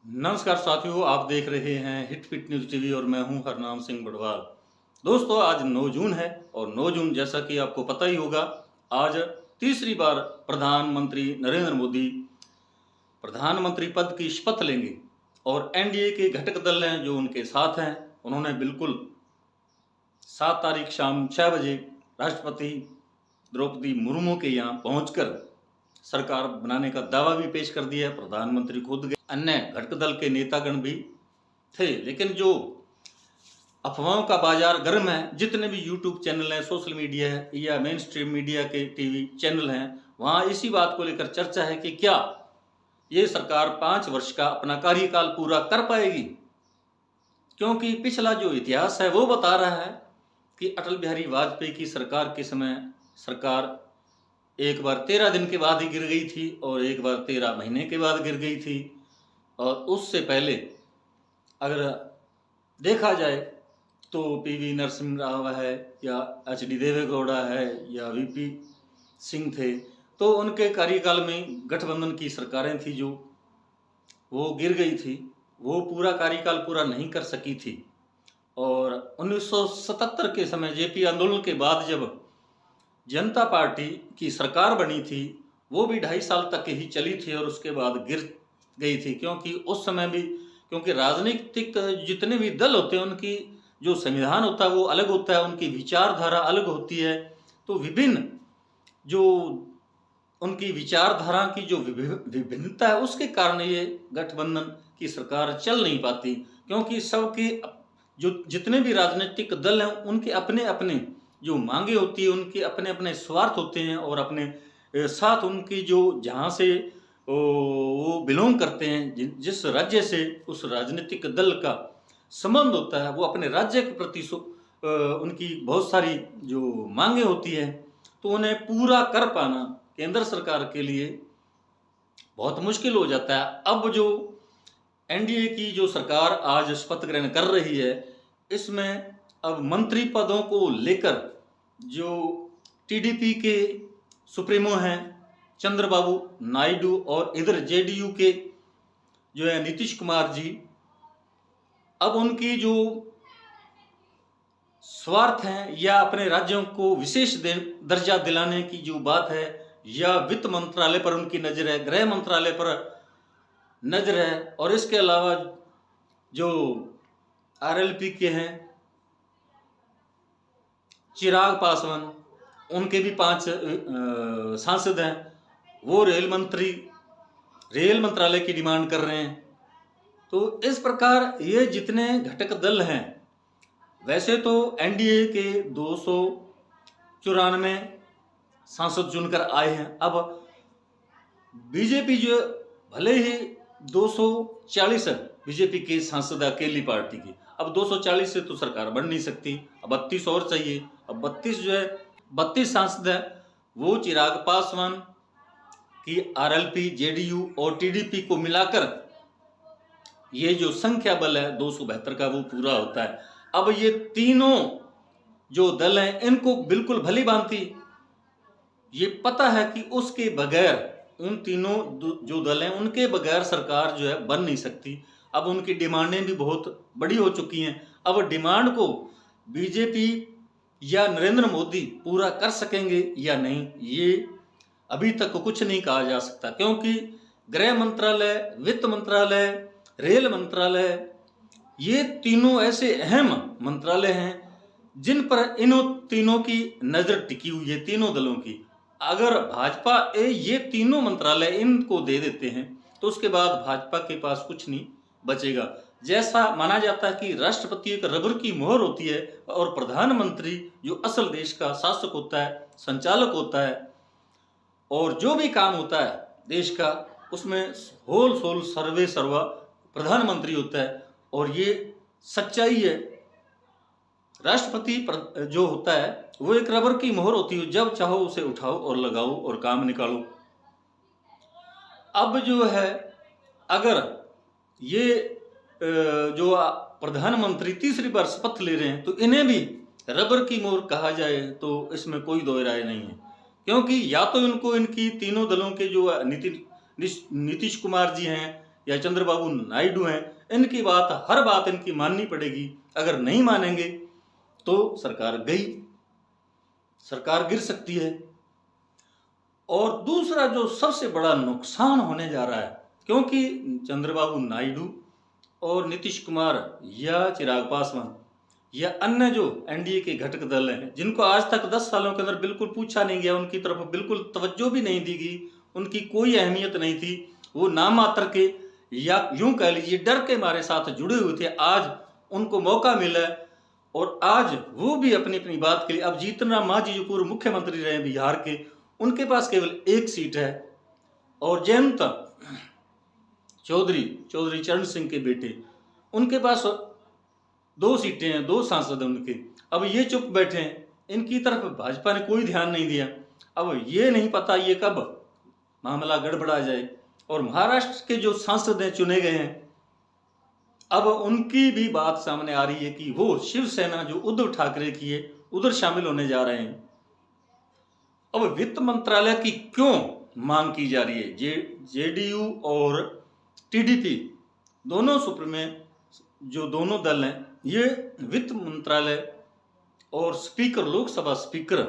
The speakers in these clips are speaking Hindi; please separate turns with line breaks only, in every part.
नमस्कार साथियों, आप देख रहे हैं हिट फिट न्यूज टीवी और मैं हूं हरनाम सिंह बड़वाल। दोस्तों, आज 9 जून है और 9 जून जैसा कि आपको पता ही होगा, आज तीसरी बार प्रधानमंत्री नरेंद्र मोदी प्रधानमंत्री पद की शपथ लेंगे और एनडीए के घटक दल हैं जो उनके साथ हैं, उन्होंने बिल्कुल 7 तारीख शाम 6 बजे राष्ट्रपति द्रौपदी मुर्मू के यहाँ पहुंचकर सरकार बनाने का दावा भी पेश कर दिया है। प्रधानमंत्री खुद गए, अन्य घटक दल के नेतागण भी थे, लेकिन जो अफवाहों का बाजार गर्म है, जितने भी यूट्यूब चैनल हैं, सोशल मीडिया है या मेन स्ट्रीम मीडिया के टीवी चैनल हैं, वहां इसी बात को लेकर चर्चा है कि क्या ये सरकार 5 वर्ष का अपना कार्यकाल पूरा कर पाएगी। क्योंकि पिछला जो इतिहास है वो बता रहा है कि अटल बिहारी वाजपेयी की सरकार के समय सरकार एक बार 13 दिन के बाद ही गिर गई थी और एक बार 13 महीने के बाद गिर गई थी। और उससे पहले अगर देखा जाए तो पीवी नरसिम्हा राव है या एचडी देवेगौड़ा है या वीपी सिंह थे, तो उनके कार्यकाल में गठबंधन की सरकारें थी जो वो गिर गई थी, वो पूरा कार्यकाल पूरा नहीं कर सकी थी। और 1977 के समय जेपी आंदोलन के बाद जब जनता पार्टी की सरकार बनी थी, वो भी 2.5 साल तक ही चली थी और उसके बाद गिर गई थी। क्योंकि उस समय भी क्योंकि राजनीतिक जितने भी दल होते हैं उनकी जो संविधान होता है वो अलग होता है, उनकी विचारधारा अलग होती है, तो विभिन्न जो उनकी विचारधारा की जो विभिन्नता है उसके कारण ये गठबंधन की सरकार चल नहीं पाती। क्योंकि सबके जो जितने भी राजनीतिक दल हैं उनके अपने अपने जो मांगे होती है, उनके अपने अपने स्वार्थ होते हैं और अपने साथ उनकी जो जहाँ से वो बिलोंग करते हैं, जिस राज्य से उस राजनीतिक दल का संबंध होता है, वो अपने राज्य के प्रति उनकी बहुत सारी जो मांगे होती है, तो उन्हें पूरा कर पाना केंद्र सरकार के लिए बहुत मुश्किल हो जाता है। अब जो एनडीए की जो सरकार आज शपथ ग्रहण कर रही है, इसमें अब मंत्री पदों को लेकर जो टीडीपी के सुप्रीमो हैं चंद्रबाबू नायडू और इधर जेडीयू के जो है नीतीश कुमार जी, अब उनकी जो स्वार्थ हैं या अपने राज्यों को विशेष दर्जा दिलाने की जो बात है, या वित्त मंत्रालय पर उनकी नजर है, गृह मंत्रालय पर नजर है, और इसके अलावा जो आरएलपी के हैं चिराग पासवान, उनके भी 5 सांसद हैं, वो रेल मंत्रालय की डिमांड कर रहे हैं। तो इस प्रकार ये जितने घटक दल हैं, वैसे तो एनडीए के 294 सांसद चुनकर आए हैं। अब बीजेपी जो भले ही 240 है बीजेपी के सांसद अकेली पार्टी की, अब 240 से तो सरकार बन नहीं सकती, अब 32 और चाहिए। अब 32 जो है 32 सांसद है, वो चिराग पासवान की आरएलपी, जेडीयू और टीडीपी को मिलाकर ये जो संख्या बल है 272 का, वो पूरा होता है। अब ये तीनों जो दल हैं इनको बिल्कुल भली भांति ये पता है कि उसके बगैर, उन तीनों जो दल हैं उनके बगैर सरकार जो है बन नहीं सकती। अब उनकी डिमांडें भी बहुत बड़ी हो चुकी हैं। अब डिमांड को बीजेपी या नरेंद्र मोदी पूरा कर सकेंगे या नहीं, ये अभी तक कुछ नहीं कहा जा सकता। क्योंकि गृह मंत्रालय, वित्त मंत्रालय, रेल मंत्रालय, ये तीनों ऐसे अहम मंत्रालय हैं जिन पर इन तीनों की नजर टिकी हुई है, तीनों दलों की। अगर भाजपा ये तीनों मंत्रालय इनको दे देते हैं तो उसके बाद भाजपा के पास कुछ नहीं बचेगा। जैसा माना जाता है कि राष्ट्रपति एक रबर की मोहर होती है और प्रधानमंत्री जो असल देश का शासक होता है, संचालक होता है, और जो भी काम होता है देश का उसमें होल सोल सर्वे सर्वा प्रधानमंत्री होता है। और ये सच्चाई है। राष्ट्रपति जो होता है वो एक रबर की मोहर होती है, जब चाहो उसे उठाओ और लगाओ और काम निकालो। अब जो है अगर ये जो प्रधानमंत्री तीसरी बार शपथ ले रहे हैं तो इन्हें भी रबर की मोहर कहा जाए तो इसमें कोई दो राय नहीं है। क्योंकि या तो इनको इनकी तीनों दलों के जो नीतीश कुमार जी हैं या चंद्रबाबू नायडू हैं, इनकी बात, हर बात इनकी माननी पड़ेगी। अगर नहीं मानेंगे तो सरकार गई, सरकार गिर सकती है। और दूसरा जो सबसे बड़ा नुकसान होने जा रहा है, क्योंकि चंद्रबाबू नायडू और नीतीश कुमार या चिराग पासवान या अन्य जो एनडीए के घटक दल हैं, जिनको आज तक 10 सालों के अंदर बिल्कुल पूछा नहीं गया, उनकी तरफ बिल्कुल तवज्जो भी नहीं दी गई, उनकी कोई अहमियत नहीं थी, वो नाम मात्र के या यूं कह लीजिए डर के मारे साथ जुड़े हुए थे, आज उनको मौका मिला और आज वो भी अपनी अपनी बात के लिए, अब जीतन राम मांझी जो पूर्व मुख्यमंत्री रहे बिहार के, उनके पास केवल एक सीट है, और जयंत चौधरी चरण सिंह के बेटे, उनके पास 2 सीटें हैं, 2 सांसद हैं उनके। अब ये चुप बैठे हैं, इनकी तरफ भाजपा ने कोई ध्यान नहीं दिया। अब ये नहीं पता ये कब मामला गड़बड़ा जाए। और महाराष्ट्र के जो सांसद हैं चुने गए हैं, अब उनकी भी बात सामने आ रही है कि वो शिवसेना जो उद्धव ठाकरे की है उधर शामिल होने जा रहे हैं। अब वित्त मंत्रालय की क्यों मांग की जा रही है? जेडीयू और टीडीपी दोनों सुप्रीम जो दोनों दल हैं, ये वित्त मंत्रालय और स्पीकर, लोकसभा स्पीकर,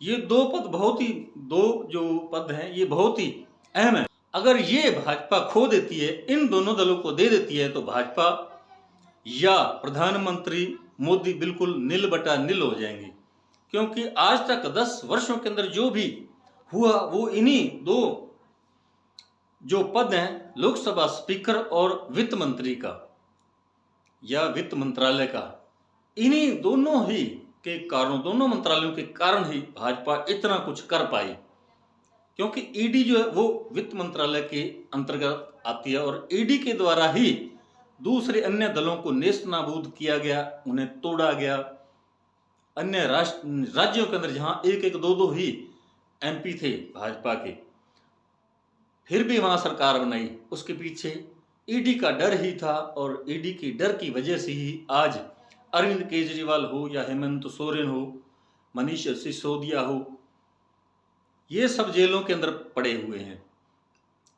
ये 2 पद हैं, ये बहुत ही अहम है। अगर ये भाजपा खो देती है, इन दोनों दलों को दे देती है, तो भाजपा या प्रधानमंत्री मोदी बिल्कुल नील बटा नील हो जाएंगे। क्योंकि आज तक 10 वर्षों के अंदर जो भी हुआ वो इन्हीं 2 जो पद हैं, लोकसभा स्पीकर और वित्त मंत्री का या वित्त मंत्रालय का, इन्हीं दोनों ही के कारणों, दोनों मंत्रालयों के कारण ही भाजपा इतना कुछ कर पाई। क्योंकि ईडी जो है वो वित्त मंत्रालय के अंतर्गत आती है और ईडी के द्वारा ही दूसरे अन्य दलों को नेस्त नाबूद किया गया, उन्हें तोड़ा गया। अन्य राज्यों के अंदर जहां 1-1, 2-2 ही एमपी थे भाजपा के, फिर भी वहां सरकार बनाई, उसके पीछे ईडी का डर ही था। और ईडी के डर की वजह से ही आज अरविंद केजरीवाल हो या हेमंत सोरेन हो, मनीष सिसोदिया हो, ये सब जेलों के अंदर पड़े हुए हैं।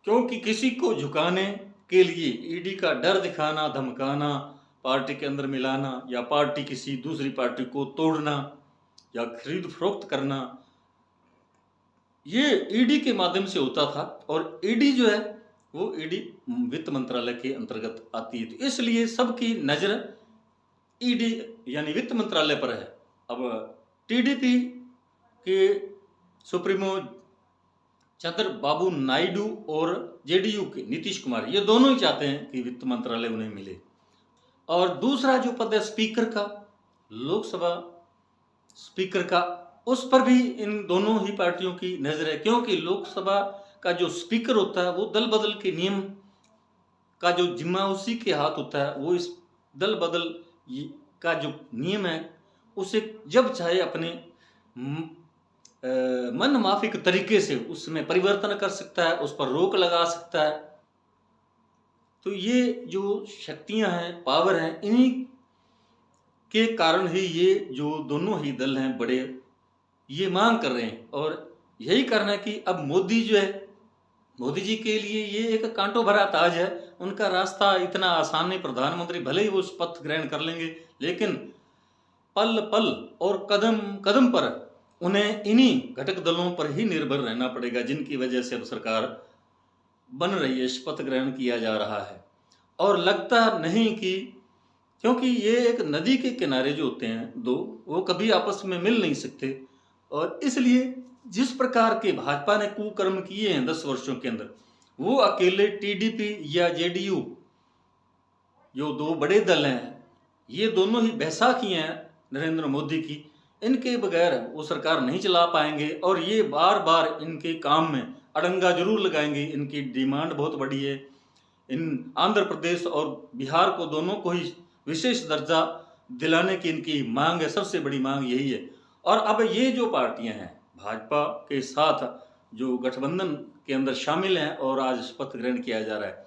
क्योंकि किसी को झुकाने के लिए ईडी का डर दिखाना, धमकाना, पार्टी के अंदर मिलाना या पार्टी किसी दूसरी पार्टी को तोड़ना या खरीद फरोख्त करना, ये ईडी के माध्यम से होता था। और ईडी जो है वो ईडी वित्त मंत्रालय के अंतर्गत आती है, तो इसलिए सबकी नजर ईडी यानी वित्त मंत्रालय पर है। अब टीडीपी के सुप्रीमो चंद्रबाबू नायडू और जेडीयू के नीतीश कुमार, ये दोनों ही चाहते हैं कि वित्त मंत्रालय उन्हें मिले। और दूसरा जो पद है स्पीकर का, लोकसभा स्पीकर का, उस पर भी इन दोनों ही पार्टियों की नजर है। क्योंकि लोकसभा का जो स्पीकर होता है वो दल बदल के नियम का जो जिम्मा उसी के हाथ होता है। वो इस दल बदल का जो नियम है उसे जब चाहे अपने मन माफिक तरीके से उसमें परिवर्तन कर सकता है, उस पर रोक लगा सकता है। तो ये जो शक्तियां हैं, पावर हैं, इन्हीं के कारण ही ये जो दोनों ही दल हैं बड़े, ये मांग कर रहे हैं। और यही कारण है कि अब मोदी जो है, मोदी जी के लिए ये एक कांटों भरा ताज है। उनका रास्ता इतना आसान नहीं, प्रधानमंत्री भले ही वो शपथ ग्रहण कर लेंगे, लेकिन पल पल और कदम कदम पर उन्हें इन्हीं घटक दलों पर ही निर्भर रहना पड़ेगा, जिनकी वजह से अब सरकार बन रही है, शपथ ग्रहण किया जा रहा है। और लगता नहीं कि, क्योंकि ये एक नदी के किनारे जो होते हैं दो, वो कभी आपस में मिल नहीं सकते। और इसलिए जिस प्रकार के भाजपा ने कुकर्म किए हैं 10 वर्षों के अंदर, वो अकेले टीडीपी या जेडीयू जो 2 बड़े दल हैं, ये दोनों ही बैसाखी हैं नरेंद्र मोदी की, इनके बगैर वो सरकार नहीं चला पाएंगे। और ये बार बार इनके काम में अड़ंगा जरूर लगाएंगे। इनकी डिमांड बहुत बड़ी है। इन आंध्र प्रदेश और बिहार को दोनों को ही विशेष दर्जा दिलाने की इनकी मांग है, सबसे बड़ी मांग यही है। और अब ये जो पार्टियां हैं भाजपा के साथ जो गठबंधन के अंदर शामिल हैं और आज शपथ ग्रहण किया जा रहा है,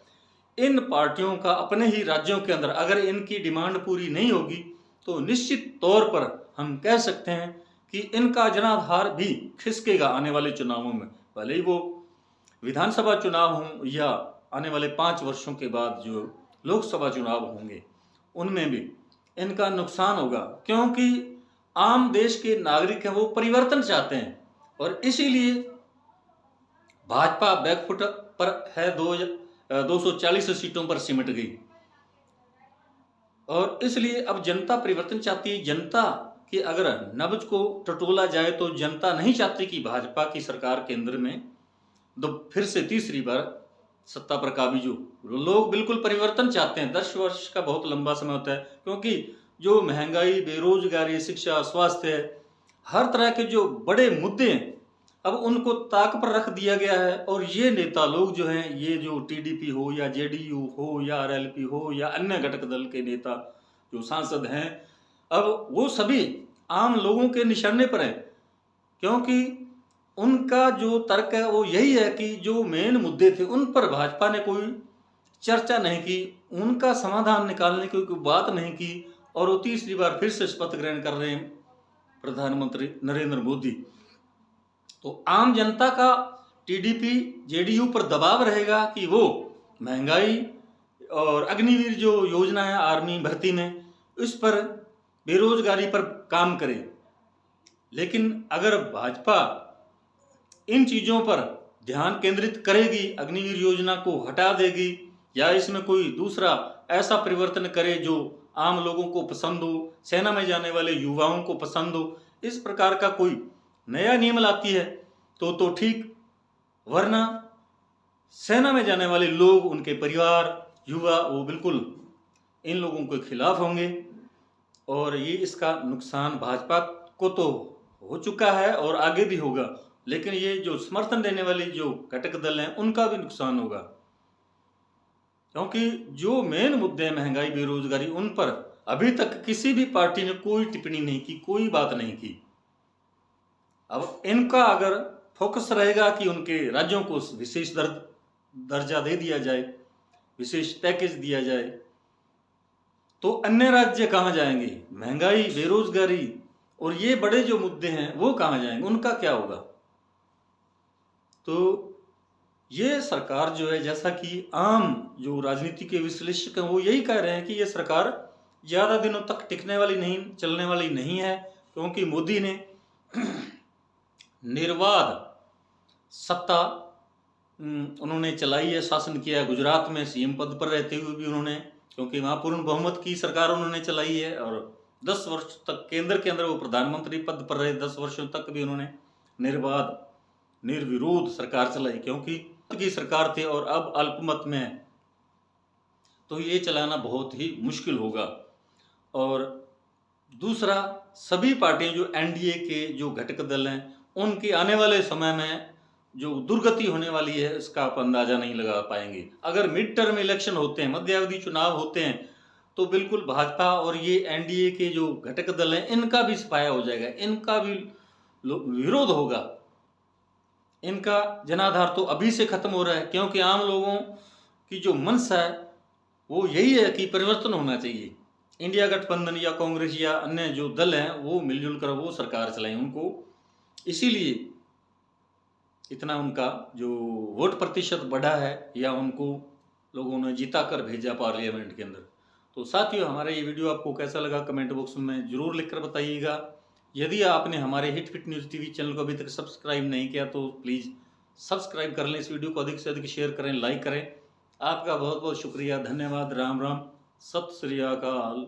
इन पार्टियों का अपने ही राज्यों के अंदर अगर इनकी डिमांड पूरी नहीं होगी तो निश्चित तौर पर हम कह सकते हैं कि इनका जनाधार भी खिसकेगा आने वाले चुनावों में। भले ही वो विधानसभा चुनाव हो या आने वाले 5 वर्षों के बाद जो लोकसभा चुनाव होंगे उनमें भी इनका नुकसान होगा, क्योंकि आम देश के नागरिक हैं वो परिवर्तन चाहते हैं और इसीलिए भाजपा बैकफुट पर है, 240 सीटों पर सिमट गई और इसलिए अब जनता परिवर्तन चाहती है। जनता कि अगर नब्ज को टटोला जाए तो जनता नहीं चाहती कि भाजपा की सरकार केंद्र में फिर से तीसरी बार सत्ता पर काबिज हो। लोग बिल्कुल परिवर्तन चाहते हैं। 10 वर्ष का बहुत लंबा समय होता है, क्योंकि जो महंगाई, बेरोजगारी, शिक्षा, स्वास्थ्य, हर तरह के जो बड़े मुद्दे हैं अब उनको ताक पर रख दिया गया है। और ये नेता लोग जो हैं, ये जो टीडीपी हो या जेडीयू हो या आरएलपी हो या अन्य घटक दल के नेता जो सांसद हैं, अब वो सभी आम लोगों के निशाने पर हैं, क्योंकि उनका जो तर्क है वो यही है कि जो मेन मुद्दे थे उन पर भाजपा ने कोई चर्चा नहीं की, उनका समाधान निकालने की कोई बात नहीं की और वो तीसरी बार फिर से शपथ ग्रहण कर रहे हैं प्रधानमंत्री नरेंद्र मोदी। तो आम जनता का टीडीपी जेडीयू पर दबाव रहेगा कि वो महंगाई और अग्निवीर जो योजना है आर्मी भर्ती में, इस पर, बेरोजगारी पर काम करे। लेकिन अगर भाजपा इन चीज़ों पर ध्यान केंद्रित करेगी, अग्निवीर योजना को हटा देगी या इसमें कोई दूसरा ऐसा परिवर्तन करे जो आम लोगों को पसंद हो, सेना में जाने वाले युवाओं को पसंद हो, इस प्रकार का कोई नया नियम लाती है तो ठीक, वरना सेना में जाने वाले लोग, उनके परिवार, युवा, वो बिल्कुल इन लोगों के खिलाफ होंगे और ये इसका नुकसान भाजपा को तो हो चुका है और आगे भी होगा। लेकिन ये जो समर्थन देने वाले जो घटक दल हैं उनका भी नुकसान होगा, क्योंकि जो मेन मुद्दे हैं महंगाई, बेरोजगारी, उन पर अभी तक किसी भी पार्टी ने कोई टिप्पणी नहीं की, कोई बात नहीं की। अब इनका अगर फोकस रहेगा कि उनके राज्यों को विशेष दर्जा दे दिया जाए, विशेष पैकेज दिया जाए, तो अन्य राज्य कहाँ जाएंगे? महंगाई, बेरोजगारी और ये बड़े जो मुद्दे हैं वो कहाँ जाएंगे? उनका क्या होगा? तो ये सरकार जो है, जैसा कि आम जो राजनीति के विश्लेषक हैं वो यही कह रहे हैं कि ये सरकार ज़्यादा दिनों तक टिकने वाली नहीं, चलने वाली नहीं है, क्योंकि मोदी ने निर्बाध सत्ता उन्होंने चलाई है, शासन किया। गुजरात में सीएम पद पर रहते हुए भी उन्होंने, क्योंकि वहाँ पूर्ण बहुमत की सरकार उन्होंने चलाई है और 10 वर्ष तक केंद्र के अंदर वो प्रधानमंत्री पद पर रहे। 10 वर्षों तक भी उन्होंने निर्बाध, निर्विरोध सरकार चलाई, क्योंकि की सरकार थी और अब अल्पमत में है, तो ये चलाना बहुत ही मुश्किल होगा। और दूसरा, सभी पार्टियां जो एनडीए के जो घटक दल हैं उनकी आने वाले समय में जो दुर्गति होने वाली है इसका आप अंदाजा नहीं लगा पाएंगे। अगर मिड टर्म इलेक्शन होते हैं, मध्यावधि चुनाव होते हैं, तो बिल्कुल भाजपा और ये एनडीए के जो घटक दल हैं इनका भी सफाया हो जाएगा, इनका भी विरोध होगा। इनका जनाधार तो अभी से खत्म हो रहा है, क्योंकि आम लोगों की जो मंशा है वो यही है कि परिवर्तन होना चाहिए। इंडिया गठबंधन या कांग्रेस या अन्य जो दल हैं वो मिलजुल कर वो सरकार चलाएं, उनको इसीलिए इतना उनका जो वोट प्रतिशत बढ़ा है या उनको लोगों ने जिता कर भेजा पार्लियामेंट के अंदर। तो साथियों, हमारा ये वीडियो आपको कैसा लगा कमेंट बॉक्स में ज़रूर लिखकर बताइएगा। यदि आपने हमारे hit fit news TV channel को अभी तक सब्सक्राइब नहीं किया तो प्लीज़ सब्सक्राइब कर लें, इस वीडियो को अधिक से अधिक शेयर करें, लाइक करें। आपका बहुत बहुत शुक्रिया, धन्यवाद, राम राम, सत श्री अकाल।